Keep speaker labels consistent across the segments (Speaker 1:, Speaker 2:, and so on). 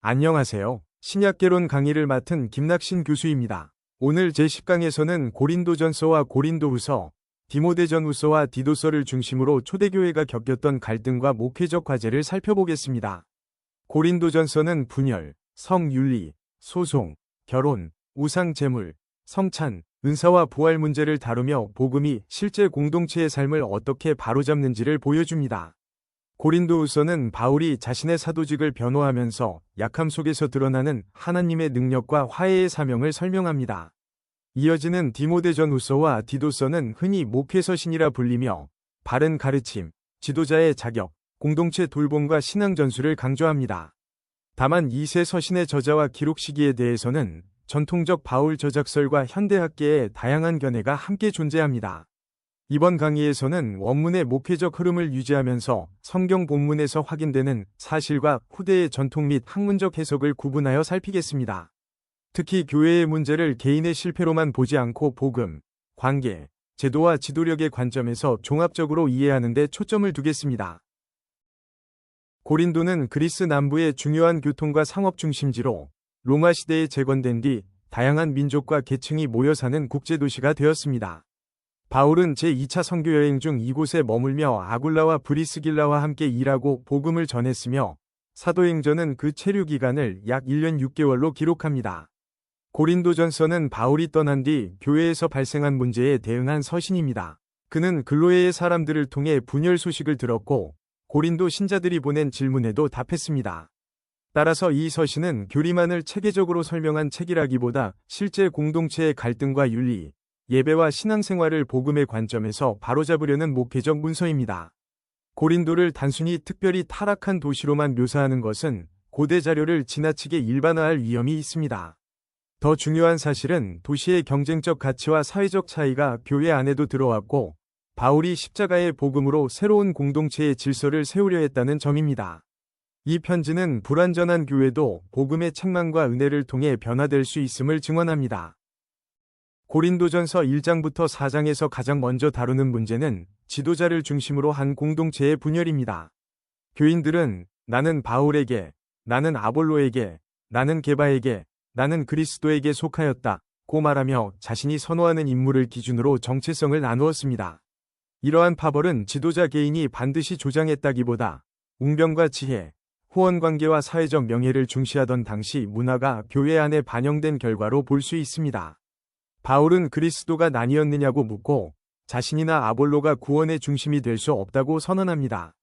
Speaker 1: 안녕하세요. 신약개론 강의를 맡은 김낙신 교수입니다. 오늘 제10강에서는 고린도전서와 고린도후서, 디모데전후서와 디도서를 중심으로 초대교회가 겪었던 갈등과 목회적 과제를 살펴보겠습니다. 고린도전서는 분열, 성윤리, 소송, 결혼, 우상 제물, 성찬, 은사와 부활 문제를 다루며 복음이 실제 공동체의 삶을 어떻게 바로잡는지를 보여줍니다. 고린도후서는 바울이 자신의 사도직을 변호하면서 약함 속에서 드러나는 하나님의 능력과 화해의 사명을 설명합니다. 이어지는 디모데전후서와 디도서는 흔히 목회서신이라 불리며 바른 가르침, 지도자의 자격, 공동체 돌봄과 신앙 전수를 강조합니다. 다만 이 세 서신의 저자와 기록 시기에 대해서는 전통적 바울 저작설과 현대학계의 다양한 견해가 함께 존재합니다. 이번 강의에서는 원문의 목회적 흐름을 유지하면서 성경 본문에서 확인되는 사실과 후대의 전통 및 학문적 해석을 구분하여 살피겠습니다. 특히 교회의 문제를 개인의 실패로만 보지 않고 복음, 관계, 제도와 지도력의 관점에서 종합적으로 이해하는 데 초점을 두겠습니다. 고린도는 그리스 남부의 중요한 교통과 상업 중심지로 로마 시대에 재건된 뒤 다양한 민족과 계층이 모여 사는 국제도시가 되었습니다. 바울은 제2차 선교 여행 중 이곳에 머물며 아굴라와 브리스길라와 함께 일하고 복음을 전했으며 사도행전은 그 체류 기간을 약 1년 6개월로 기록합니다. 고린도전서는 바울이 떠난 뒤 교회에서 발생한 문제에 대응한 서신입니다. 그는 글로에의 사람들을 통해 분열 소식을 들었고 고린도 신자들이 보낸 질문에도 답했습니다. 따라서 이 서신은 교리만을 체계적으로 설명한 책이라기보다 실제 공동체의 갈등과 윤리, 예배와 신앙생활을 복음의 관점에서 바로잡으려는 목회적 문서입니다. 고린도를 단순히 특별히 타락한 도시로만 묘사하는 것은 고대 자료를 지나치게 일반화할 위험이 있습니다. 더 중요한 사실은 도시의 경쟁적 가치와 사회적 차이가 교회 안에도 들어왔고 바울이 십자가의 복음으로 새로운 공동체의 질서를 세우려 했다는 점입니다. 이 편지는 불완전한 교회도 복음의 책망과 은혜를 통해 변화될 수 있음을 증언합니다. 고린도전서 1장부터 4장에서 가장 먼저 다루는 문제는 지도자를 중심으로 한 공동체의 분열입니다. 교인들은 나는 바울에게, 나는 아볼로에게, 나는 게바에게, 나는 그리스도에게 속하였다고 말하며 자신이 선호하는 인물을 기준으로 정체성을 나누었습니다. 이러한 파벌은 지도자 개인이 반드시 조장했다기보다 웅변과 지혜, 후원관계와 사회적 명예를 중시하던 당시 문화가 교회 안에 반영된 결과로 볼 수 있습니다. 바울은 그리스도가 난이었느냐고 묻고 자신이나 아볼로가 구원의 중심이 될 수 없다고 선언합니다.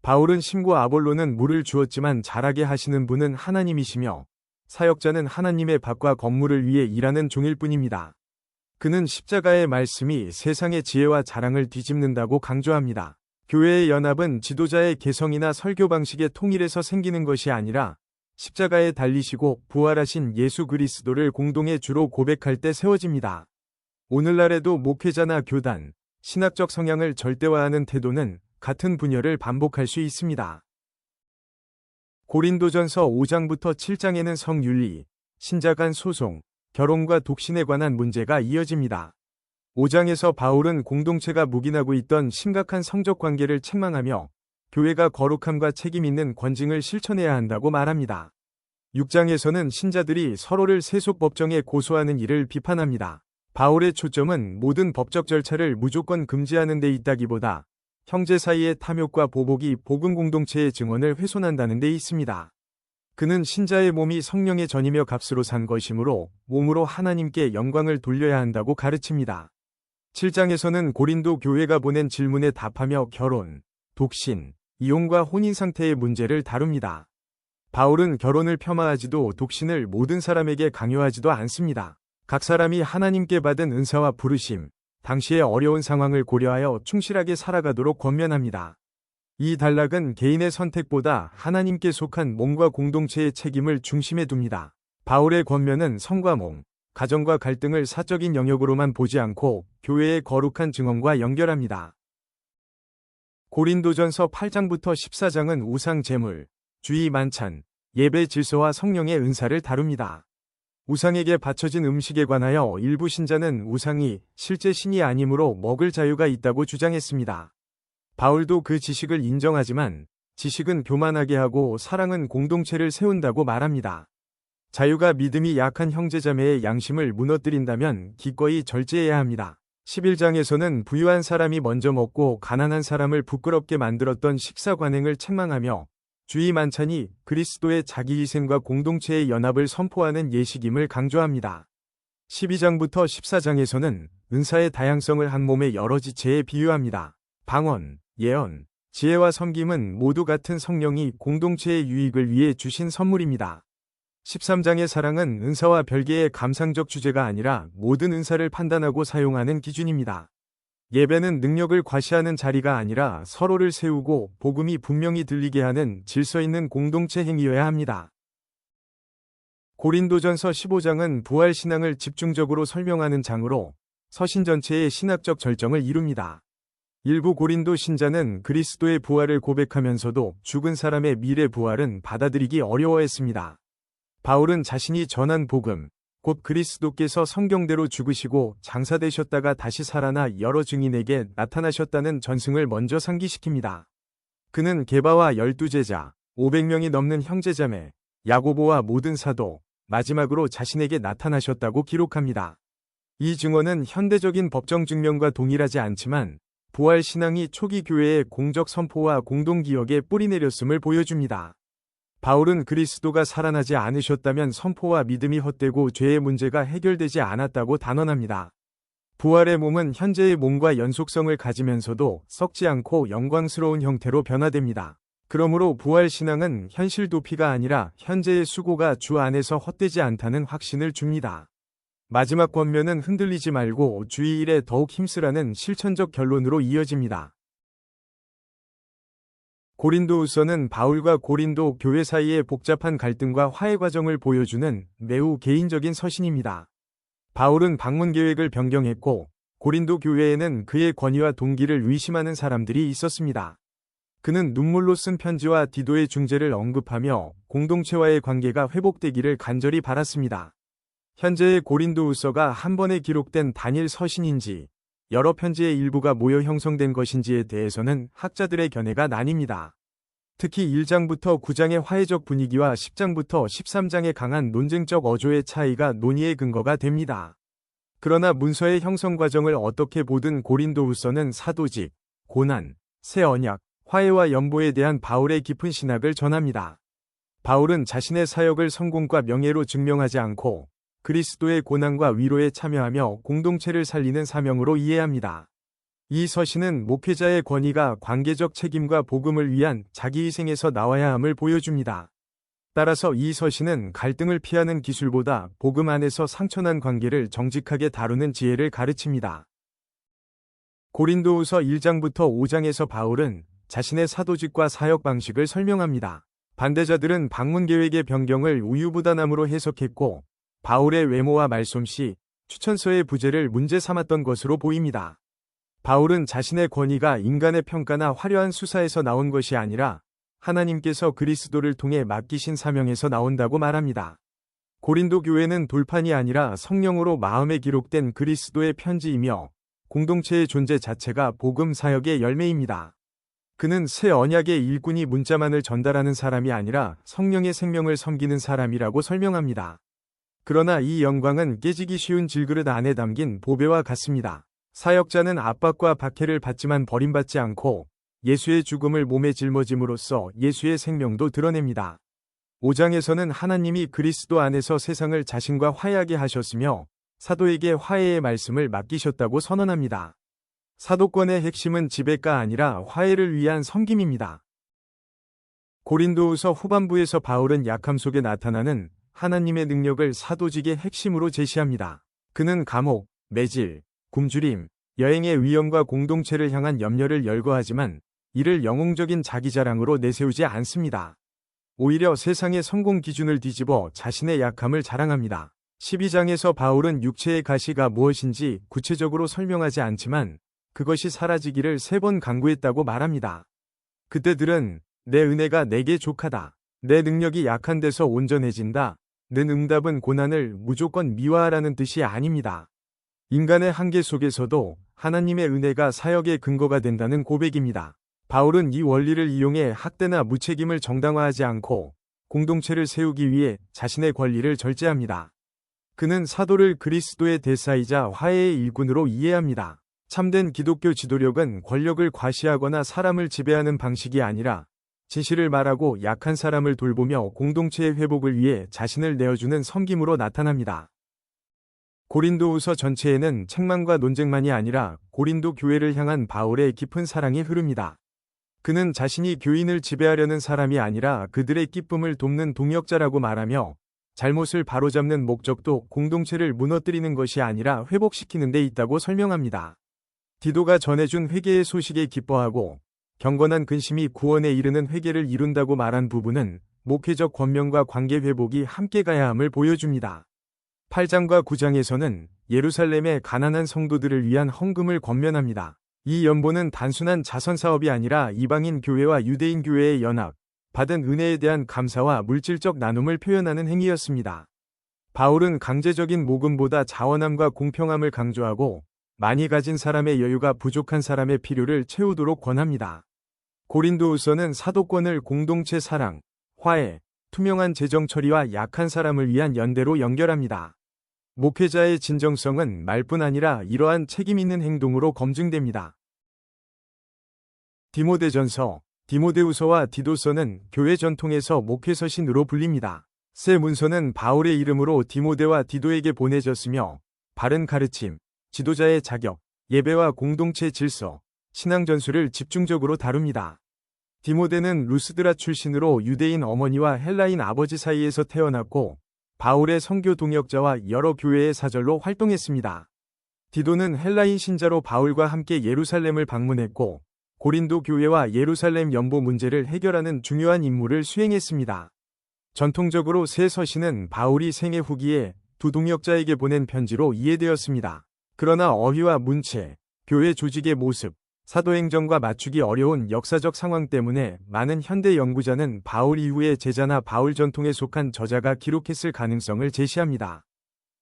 Speaker 1: 바울은 심고 아볼로는 물을 주었지만 자라게 하시는 분은 하나님이시며 사역자는 하나님의 밭과 건물을 위해 일하는 종일 뿐입니다. 그는 십자가의 말씀이 세상의 지혜와 자랑을 뒤집는다고 강조합니다. 교회의 연합은 지도자의 개성이나 설교 방식의 통일에서 생기는 것이 아니라 십자가에 달리시고 부활하신 예수 그리스도를 공동의 주로 고백할 때 세워집니다. 오늘날에도 목회자나 교단, 신학적 성향을 절대화하는 태도는 같은 분열을 반복할 수 있습니다. 고린도전서 5장부터 7장에는 성윤리, 신자 간 소송, 결혼과 독신에 관한 문제가 이어집니다. 5장에서 바울은 공동체가 묵인하고 있던 심각한 성적 관계를 책망하며 교회가 거룩함과 책임 있는 권징을 실천해야 한다고 말합니다. 6장에서는 신자들이 서로를 세속 법정에 고소하는 일을 비판합니다. 바울의 초점은 모든 법적 절차를 무조건 금지하는 데 있다기보다 형제 사이의 탐욕과 보복이 복음 공동체의 증언을 훼손한다는 데 있습니다. 그는 신자의 몸이 성령의 전이며 값으로 산 것이므로 몸으로 하나님께 영광을 돌려야 한다고 가르칩니다. 7장에서는 고린도 교회가 보낸 질문에 답하며 결혼, 독신, 이혼과 혼인 상태의 문제를 다룹니다. 바울은 결혼을 폄하하지도 독신을 모든 사람에게 강요하지도 않습니다. 각 사람이 하나님께 받은 은사와 부르심, 당시의 어려운 상황을 고려하여 충실하게 살아가도록 권면합니다. 이 단락은 개인의 선택보다 하나님께 속한 몸과 공동체의 책임을 중심에 둡니다. 바울의 권면은 성과 몸, 가정과 갈등을 사적인 영역으로만 보지 않고 교회의 거룩한 증언과 연결합니다. 고린도전서 8장부터 14장은 우상 제물, 주의 만찬, 예배 질서와 성령의 은사를 다룹니다. 우상에게 바쳐진 음식에 관하여 일부 신자는 우상이 실제 신이 아니므로 먹을 자유가 있다고 주장했습니다. 바울도 그 지식을 인정하지만 지식은 교만하게 하고 사랑은 공동체를 세운다고 말합니다. 자유가 믿음이 약한 형제자매의 양심을 무너뜨린다면 기꺼이 절제해야 합니다. 11장에서는 부유한 사람이 먼저 먹고 가난한 사람을 부끄럽게 만들었던 식사 관행을 책망하며 주의 만찬이 그리스도의 자기희생과 공동체의 연합을 선포하는 예식임을 강조합니다. 12장부터 14장에서는 은사의 다양성을 한 몸의 여러 지체에 비유합니다. 방언, 예언, 지혜와 섬김은 모두 같은 성령이 공동체의 유익을 위해 주신 선물입니다. 13장의 사랑은 은사와 별개의 감상적 주제가 아니라 모든 은사를 판단하고 사용하는 기준입니다. 예배는 능력을 과시하는 자리가 아니라 서로를 세우고 복음이 분명히 들리게 하는 질서 있는 공동체 행위여야 합니다. 고린도전서 15장은 부활신앙을 집중적으로 설명하는 장으로 서신 전체의 신학적 절정을 이룹니다. 일부 고린도 신자는 그리스도의 부활을 고백하면서도 죽은 사람의 미래 부활은 받아들이기 어려워했습니다. 바울은 자신이 전한 복음, 곧 그리스도께서 성경대로 죽으시고 장사되셨다가 다시 살아나 여러 증인에게 나타나셨다는 전승을 먼저 상기시킵니다. 그는 게바와 12제자, 500명이 넘는 형제자매, 야고보와 모든 사도, 마지막으로 자신에게 나타나셨다고 기록합니다. 이 증언은 현대적인 법정 증명과 동일하지 않지만 부활 신앙이 초기 교회의 공적 선포와 공동기억에 뿌리내렸음을 보여줍니다. 바울은 그리스도가 살아나지 않으셨다면 선포와 믿음이 헛되고 죄의 문제가 해결되지 않았다고 단언합니다. 부활의 몸은 현재의 몸과 연속성을 가지면서도 썩지 않고 영광스러운 형태로 변화됩니다. 그러므로 부활 신앙은 현실 도피가 아니라 현재의 수고가 주 안에서 헛되지 않다는 확신을 줍니다. 마지막 권면은 흔들리지 말고 주의 일에 더욱 힘쓰라는 실천적 결론으로 이어집니다. 고린도후서는 바울과 고린도 교회 사이의 복잡한 갈등과 화해 과정을 보여주는 매우 개인적인 서신입니다. 바울은 방문 계획을 변경했고 고린도 교회에는 그의 권위와 동기를 의심하는 사람들이 있었습니다. 그는 눈물로 쓴 편지와 디도의 중재를 언급하며 공동체와의 관계가 회복되기를 간절히 바랐습니다. 현재의 고린도후서가 한 번에 기록된 단일 서신인지 여러 편지의 일부가 모여 형성된 것인지에 대해서는 학자들의 견해가 나뉩니다. 특히 1장부터 9장의 화해적 분위기와 10장부터 13장의 강한 논쟁적 어조의 차이가 논의의 근거가 됩니다. 그러나 문서의 형성 과정을 어떻게 보든 고린도후서는 사도직, 고난, 새 언약, 화해와 연보에 대한 바울의 깊은 신학을 전합니다. 바울은 자신의 사역을 성공과 명예로 증명하지 않고 그리스도의 고난과 위로에 참여하며 공동체를 살리는 사명으로 이해합니다. 이 서신은 목회자의 권위가 관계적 책임과 복음을 위한 자기희생에서 나와야 함을 보여줍니다. 따라서 이 서신은 갈등을 피하는 기술보다 복음 안에서 상처난 관계를 정직하게 다루는 지혜를 가르칩니다. 고린도후서 1장부터 5장에서 바울은 자신의 사도직과 사역 방식을 설명합니다. 반대자들은 방문 계획의 변경을 우유부단함으로 해석했고 바울의 외모와 말솜씨, 추천서의 부재를 문제 삼았던 것으로 보입니다. 바울은 자신의 권위가 인간의 평가나 화려한 수사에서 나온 것이 아니라 하나님께서 그리스도를 통해 맡기신 사명에서 나온다고 말합니다. 고린도 교회는 돌판이 아니라 성령으로 마음에 기록된 그리스도의 편지이며 공동체의 존재 자체가 복음 사역의 열매입니다. 그는 새 언약의 일꾼이 문자만을 전달하는 사람이 아니라 성령의 생명을 섬기는 사람이라고 설명합니다. 그러나 이 영광은 깨지기 쉬운 질그릇 안에 담긴 보배와 같습니다. 사역자는 압박과 박해를 받지만 버림받지 않고 예수의 죽음을 몸에 짊어짐으로써 예수의 생명도 드러냅니다. 5장에서는 하나님이 그리스도 안에서 세상을 자신과 화해하게 하셨으며 사도에게 화해의 말씀을 맡기셨다고 선언합니다. 사도권의 핵심은 지배가 아니라 화해를 위한 섬김입니다. 고린도후서 후반부에서 바울은 약함 속에 나타나는 하나님의 능력을 사도직의 핵심으로 제시합니다. 그는 감옥, 매질, 굶주림, 여행의 위험과 공동체를 향한 염려를 열거하지만 이를 영웅적인 자기자랑으로 내세우지 않습니다. 오히려 세상의 성공 기준을 뒤집어 자신의 약함을 자랑합니다. 12장에서 바울은 육체의 가시가 무엇인지 구체적으로 설명하지 않지만 그것이 사라지기를 3번 간구했다고 말합니다. 그때들은 내 은혜가 내게 족하다. 내 능력이 약한 데서 온전해진다. 는 응답은 고난을 무조건 미화하라는 뜻이 아닙니다. 인간의 한계 속에서도 하나님의 은혜가 사역의 근거가 된다는 고백입니다. 바울은 이 원리를 이용해 학대나 무책임을 정당화하지 않고 공동체를 세우기 위해 자신의 권리를 절제합니다. 그는 사도를 그리스도의 대사이자 화해의 일꾼으로 이해합니다. 참된 기독교 지도력은 권력을 과시하거나 사람을 지배하는 방식이 아니라 진실을 말하고 약한 사람을 돌보며 공동체의 회복을 위해 자신을 내어주는 섬김으로 나타납니다. 고린도후서 전체에는 책망과 논쟁만이 아니라 고린도 교회를 향한 바울의 깊은 사랑이 흐릅니다. 그는 자신이 교인을 지배하려는 사람이 아니라 그들의 기쁨을 돕는 동역자라고 말하며 잘못을 바로잡는 목적도 공동체를 무너뜨리는 것이 아니라 회복시키는 데 있다고 설명합니다. 디도가 전해준 회개의 소식에 기뻐하고 경건한 근심이 구원에 이르는 회개를 이룬다고 말한 부분은 목회적 권면과 관계 회복이 함께 가야 함을 보여줍니다. 8장과 9장에서는 예루살렘의 가난한 성도들을 위한 헌금을 권면합니다. 이 연보는 단순한 자선 사업이 아니라 이방인 교회와 유대인 교회의 연합, 받은 은혜에 대한 감사와 물질적 나눔을 표현하는 행위였습니다. 바울은 강제적인 모금보다 자원함과 공평함을 강조하고 많이 가진 사람의 여유가 부족한 사람의 필요를 채우도록 권합니다. 고린도후서는 사도권을 공동체 사랑, 화해, 투명한 재정 처리와 약한 사람을 위한 연대로 연결합니다. 목회자의 진정성은 말뿐 아니라 이러한 책임 있는 행동으로 검증됩니다. 디모데전서, 디모데후서와 디도서는 교회 전통에서 목회서신으로 불립니다. 새 문서는 바울의 이름으로 디모데와 디도에게 보내졌으며 바른 가르침, 지도자의 자격, 예배와 공동체 질서, 신앙 전술을 집중적으로 다룹니다. 디모데는 루스드라 출신으로 유대인 어머니와 헬라인 아버지 사이에서 태어났고 바울의 선교 동역자와 여러 교회의 사절로 활동했습니다. 디도는 헬라인 신자로 바울과 함께 예루살렘을 방문했고 고린도 교회와 예루살렘 연보 문제를 해결하는 중요한 임무를 수행했습니다. 전통적으로 새 서신은 바울이 생애 후기에 두 동역자에게 보낸 편지로 이해되었습니다. 그러나 어휘와 문체, 교회 조직의 모습, 사도행전과 맞추기 어려운 역사적 상황 때문에 많은 현대 연구자는 바울 이후의 제자나 바울 전통에 속한 저자가 기록했을 가능성을 제시합니다.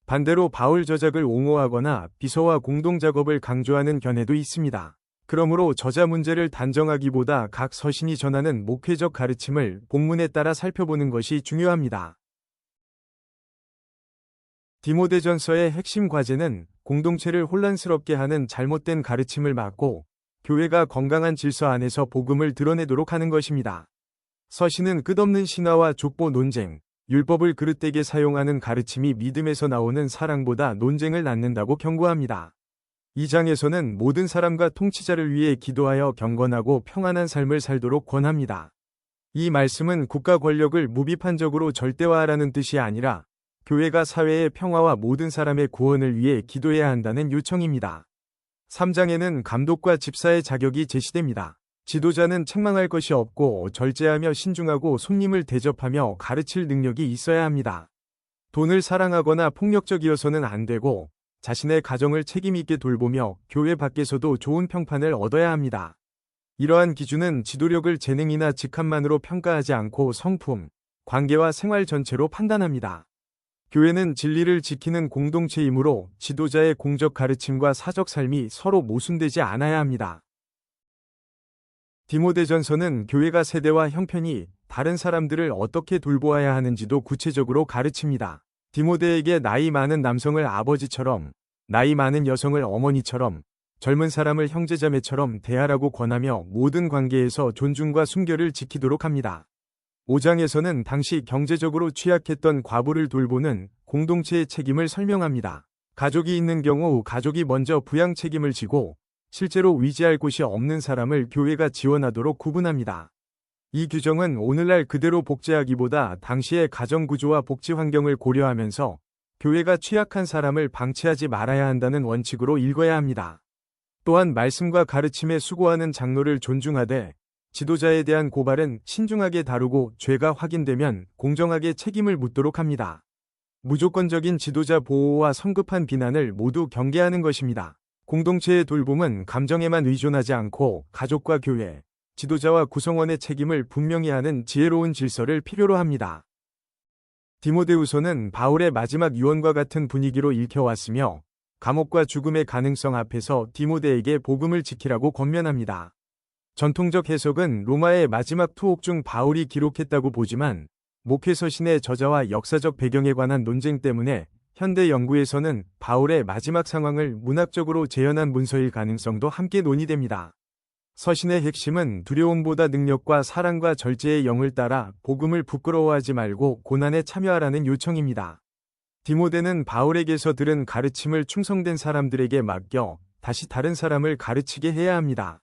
Speaker 1: 반대로 바울 저작을 옹호하거나 비서와 공동작업을 강조하는 견해도 있습니다. 그러므로 저자 문제를 단정하기보다 각 서신이 전하는 목회적 가르침을 본문에 따라 살펴보는 것이 중요합니다. 디모데전서의 핵심 과제는 공동체를 혼란스럽게 하는 잘못된 가르침을 막고 교회가 건강한 질서 안에서 복음을 드러내도록 하는 것입니다. 서신은 끝없는 신화와 족보 논쟁, 율법을 그릇되게 사용하는 가르침이 믿음에서 나오는 사랑보다 논쟁을 낳는다고 경고합니다. 이 장에서는 모든 사람과 통치자를 위해 기도하여 경건하고 평안한 삶을 살도록 권합니다. 이 말씀은 국가 권력을 무비판적으로 절대화하라는 뜻이 아니라 교회가 사회의 평화와 모든 사람의 구원을 위해 기도해야 한다는 요청입니다. 3장에는 감독과 집사의 자격이 제시됩니다. 지도자는 책망할 것이 없고 절제하며 신중하고 손님을 대접하며 가르칠 능력이 있어야 합니다. 돈을 사랑하거나 폭력적이어서는 안 되고 자신의 가정을 책임있게 돌보며 교회 밖에서도 좋은 평판을 얻어야 합니다. 이러한 기준은 지도력을 재능이나 직함만으로 평가하지 않고 성품, 관계와 생활 전체로 판단합니다. 교회는 진리를 지키는 공동체이므로 지도자의 공적 가르침과 사적 삶이 서로 모순되지 않아야 합니다. 디모데전서는 교회가 세대와 형편이 다른 사람들을 어떻게 돌보아야 하는지도 구체적으로 가르칩니다. 디모데에게 나이 많은 남성을 아버지처럼, 나이 많은 여성을 어머니처럼, 젊은 사람을 형제자매처럼 대하라고 권하며 모든 관계에서 존중과 순결을 지키도록 합니다. 5장에서는 당시 경제적으로 취약했던 과부를 돌보는 공동체의 책임을 설명합니다. 가족이 있는 경우 가족이 먼저 부양 책임을 지고 실제로 위지할 곳이 없는 사람을 교회가 지원하도록 구분합니다. 이 규정은 오늘날 그대로 복제하기보다 당시의 가정구조와 복지 환경을 고려하면서 교회가 취약한 사람을 방치하지 말아야 한다는 원칙으로 읽어야 합니다. 또한 말씀과 가르침에 수고하는 장로를 존중하되 지도자에 대한 고발은 신중하게 다루고 죄가 확인되면 공정하게 책임을 묻도록 합니다. 무조건적인 지도자 보호와 성급한 비난을 모두 경계하는 것입니다. 공동체의 돌봄은 감정에만 의존하지 않고 가족과 교회, 지도자와 구성원의 책임을 분명히 하는 지혜로운 질서를 필요로 합니다. 디모데후서는 바울의 마지막 유언과 같은 분위기로 읽혀왔으며 감옥과 죽음의 가능성 앞에서 디모데에게 복음을 지키라고 권면합니다. 전통적 해석은 로마의 마지막 투옥 중 바울이 기록했다고 보지만 목회서신의 저자와 역사적 배경에 관한 논쟁 때문에 현대 연구에서는 바울의 마지막 상황을 문학적으로 재현한 문서일 가능성도 함께 논의됩니다. 서신의 핵심은 두려움보다 능력과 사랑과 절제의 영을 따라 복음을 부끄러워하지 말고 고난에 참여하라는 요청입니다. 디모데는 바울에게서 들은 가르침을 충성된 사람들에게 맡겨 다시 다른 사람을 가르치게 해야 합니다.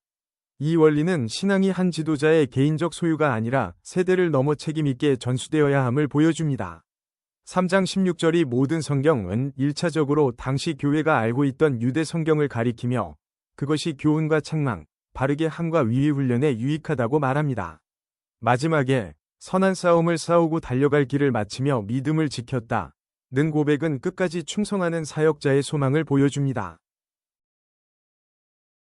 Speaker 1: 이 원리는 신앙이 한 지도자의 개인적 소유가 아니라 세대를 넘어 책임있게 전수되어야 함을 보여줍니다. 3장 16절이 모든 성경은 1차적으로 당시 교회가 알고 있던 유대 성경을 가리키며 그것이 교훈과 책망, 바르게 함과 위의 훈련에 유익하다고 말합니다. 마지막에 선한 싸움을 싸우고 달려갈 길을 마치며 믿음을 지켰다. 는 고백은 끝까지 충성하는 사역자의 소망을 보여줍니다.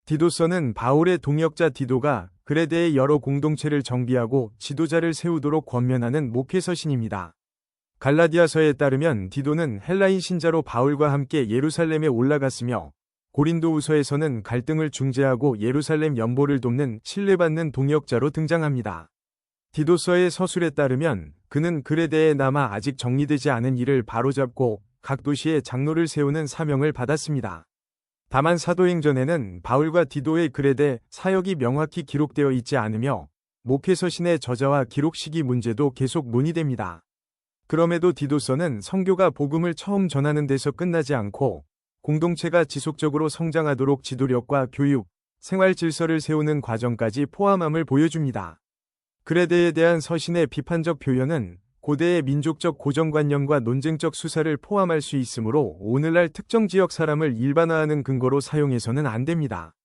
Speaker 1: 디도서는 바울의 동역자 디도가 그레데의 여러 공동체를 정비하고 지도자를 세우도록 권면하는 목회서신입니다. 갈라디아서에 따르면 디도는 헬라인 신자로 바울과 함께 예루살렘에 올라갔으며 고린도후서에서는 갈등을 중재하고 예루살렘 연보를 돕는 신뢰받는 동역자로 등장합니다. 디도서의 서술에 따르면 그는 그레데에 남아 아직 정리되지 않은 일을 바로잡고 각 도시에 장로를 세우는 사명을 받았습니다. 다만 사도행전에는 바울과 디도의 그레데 사역이 명확히 기록되어 있지 않으며 목회서신의 저자와 기록 시기 문제도 계속 논의됩니다. 그럼에도 디도서는 선교가 복음을 처음 전하는 데서 끝나지 않고 공동체가 지속적으로 성장하도록 지도력과 교육, 생활 질서를 세우는 과정까지 포함함을 보여줍니다. 그레데에 대한 서신의 비판적 표현은 고대의 민족적 고정관념과 논쟁적 수사를 포함할 수 있으므로 오늘날 특정 지역 사람을 일반화하는 근거로 사용해서는 안 됩니다.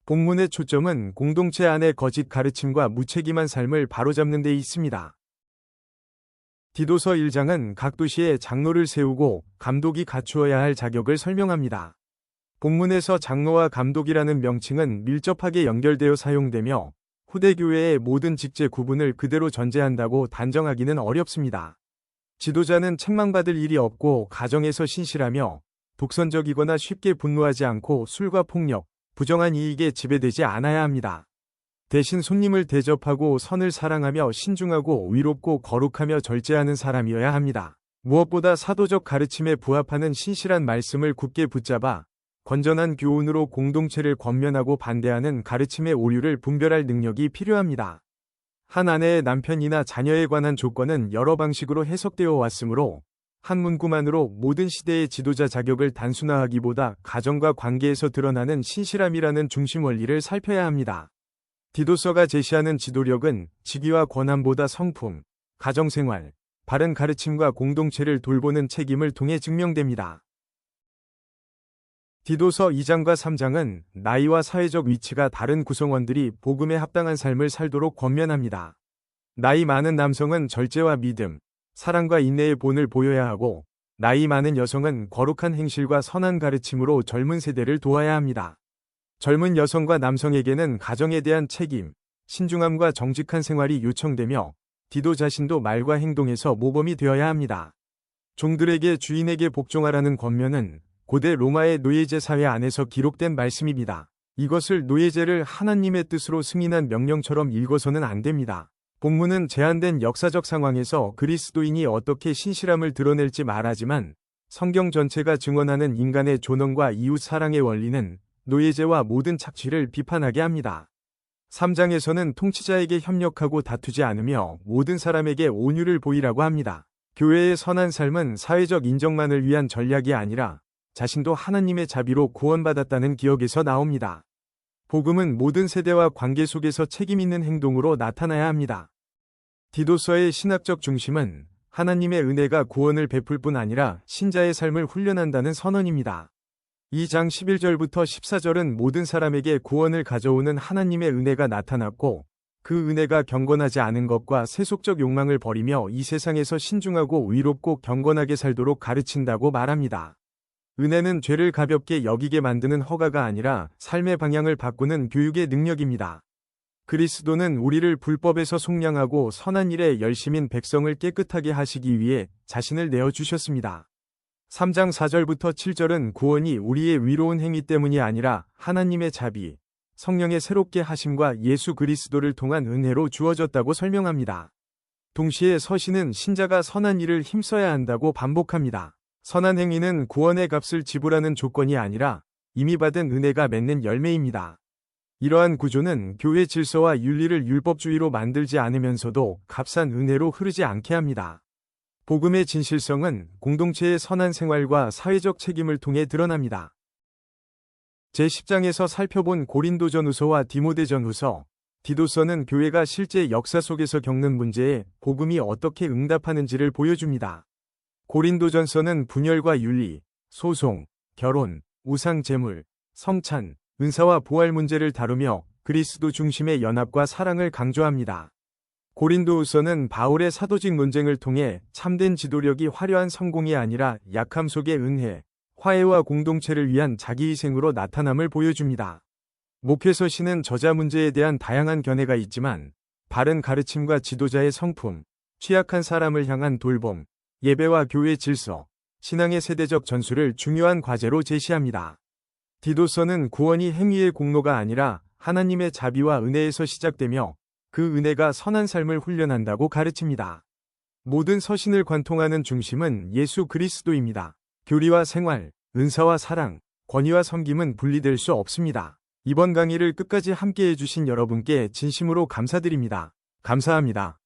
Speaker 1: 본문의 초점은 공동체 안의 거짓 가르침과 무책임한 삶을 바로잡는 데 있습니다. 디도서 1장은 각 도시에 장로를 세우고 감독이 갖추어야 할 자격을 설명합니다. 본문에서 장로와 감독이라는 명칭은 밀접하게 연결되어 사용되며 후대 교회의 모든 직제 구분을 그대로 전제한다고 단정하기는 어렵습니다. 지도자는 책망받을 일이 없고 가정에서 신실하며 독선적이거나 쉽게 분노하지 않고 술과 폭력, 부정한 이익에 지배되지 않아야 합니다. 대신 손님을 대접하고 선을 사랑하며 신중하고 위롭고 거룩하며 절제하는 사람이어야 합니다. 무엇보다 사도적 가르침에 부합하는 신실한 말씀을 굳게 붙잡아 건전한 교훈으로 공동체를 권면하고 반대하는 가르침의 오류를 분별할 능력이 필요합니다. 한 아내의 남편이나 자녀에 관한 조건은 여러 방식으로 해석되어 왔으므로 한 문구만으로 모든 시대의 지도자 자격을 단순화하기보다 가정과 관계에서 드러나는 신실함이라는 중심 원리를 살펴야 합니다. 디도서가 제시하는 지도력은 직위와 권한보다 성품, 가정생활, 바른 가르침과 공동체를 돌보는 책임을 통해 증명됩니다. 디도서 2장과 3장은 나이와 사회적 위치가 다른 구성원들이 복음에 합당한 삶을 살도록 권면합니다. 나이 많은 남성은 절제와 믿음, 사랑과 인내의 본을 보여야 하고 나이 많은 여성은 거룩한 행실과 선한 가르침으로 젊은 세대를 도와야 합니다. 젊은 여성과 남성에게는 가정에 대한 책임, 신중함과 정직한 생활이 요청되며 디도 자신도 말과 행동에서 모범이 되어야 합니다. 종들에게 주인에게 복종하라는 권면은 고대 로마의 노예제 사회 안에서 기록된 말씀입니다. 이것을 노예제를 하나님의 뜻으로 승인한 명령처럼 읽어서는 안 됩니다. 본문은 제한된 역사적 상황에서 그리스도인이 어떻게 신실함을 드러낼지 말하지만 성경 전체가 증언하는 인간의 존엄과 이웃 사랑의 원리는 노예제와 모든 착취를 비판하게 합니다. 3장에서는 통치자에게 협력하고 다투지 않으며 모든 사람에게 온유를 보이라고 합니다. 교회의 선한 삶은 사회적 인정만을 위한 전략이 아니라 자신도 하나님의 자비로 구원받았다는 기억에서 나옵니다. 복음은 모든 세대와 관계 속에서 책임있는 행동으로 나타나야 합니다. 디도서의 신학적 중심은 하나님의 은혜가 구원을 베풀 뿐 아니라 신자의 삶을 훈련한다는 선언입니다. 2장 11절부터 14절은 모든 사람에게 구원을 가져오는 하나님의 은혜가 나타났고 그 은혜가 경건하지 않은 것과 세속적 욕망을 버리며 이 세상에서 신중하고 위롭고 경건하게 살도록 가르친다고 말합니다. 은혜는 죄를 가볍게 여기게 만드는 허가가 아니라 삶의 방향을 바꾸는 교육의 능력입니다. 그리스도는 우리를 불법에서 속량하고 선한 일에 열심인 백성을 깨끗하게 하시기 위해 자신을 내어주셨습니다. 3장 4절부터 7절은 구원이 우리의 위로운 행위 때문이 아니라 하나님의 자비, 성령의 새롭게 하심과 예수 그리스도를 통한 은혜로 주어졌다고 설명합니다. 동시에 서신은 신자가 선한 일을 힘써야 한다고 반복합니다. 선한 행위는 구원의 값을 지불하는 조건이 아니라 이미 받은 은혜가 맺는 열매입니다. 이러한 구조는 교회 질서와 윤리를 율법주의로 만들지 않으면서도 값싼 은혜로 흐르지 않게 합니다. 복음의 진실성은 공동체의 선한 생활과 사회적 책임을 통해 드러납니다. 제10장에서 살펴본 고린도전후서와 디모데전후서, 디도서는 교회가 실제 역사 속에서 겪는 문제에 복음이 어떻게 응답하는지를 보여줍니다. 고린도전서는 분열과 윤리, 소송, 결혼, 우상 제물, 성찬, 은사와 부활 문제를 다루며 그리스도 중심의 연합과 사랑을 강조합니다. 고린도후서는 바울의 사도직 논쟁을 통해 참된 지도력이 화려한 성공이 아니라 약함 속의 은혜, 화해와 공동체를 위한 자기희생으로 나타남을 보여줍니다. 목회서신은 저자 문제에 대한 다양한 견해가 있지만 바른 가르침과 지도자의 성품, 취약한 사람을 향한 돌봄, 예배와 교회 질서, 신앙의 세대적 전수를 중요한 과제로 제시합니다. 디도서는 구원이 행위의 공로가 아니라 하나님의 자비와 은혜에서 시작되며 그 은혜가 선한 삶을 훈련한다고 가르칩니다. 모든 서신을 관통하는 중심은 예수 그리스도입니다. 교리와 생활, 은사와 사랑, 권위와 섬김은 분리될 수 없습니다. 이번 강의를 끝까지 함께 해주신 여러분께 진심으로 감사드립니다. 감사합니다.